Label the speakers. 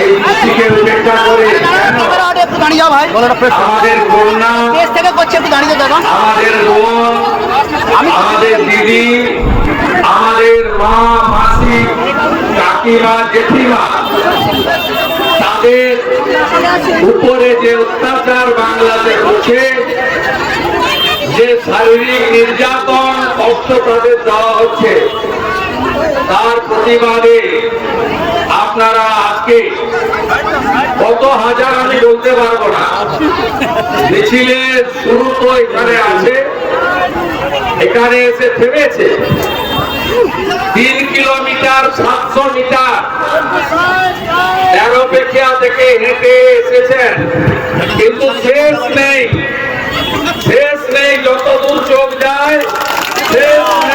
Speaker 1: এই বৃষ্টিকে উপেক্ষা করে আমাদের কন্যা, আমাদের বোন, আমাদের দিদি, আমাদের মা, মাসি, কাকিমা, জেঠিমা, তাদের উপরে যে অত্যাচার বাংলাতে হচ্ছে, যে শারীরিক নির্যাতন কষ্ট তাদের দেওয়া হচ্ছে, তার প্রতিবাদে আপনারা আজকে কত হাজার আমি বলতে পারবো না, মিছিলের শুরু তো এখানে আছে, এখানে এসে থেমেছে। 3 কিলোমিটার 700 মিটার তেরোপেক্ষা থেকে হেঁটে এসেছেন, কিন্তু শেষ নেই, শেষ নেই, যত দূর চোখ যায় শেষ নেই।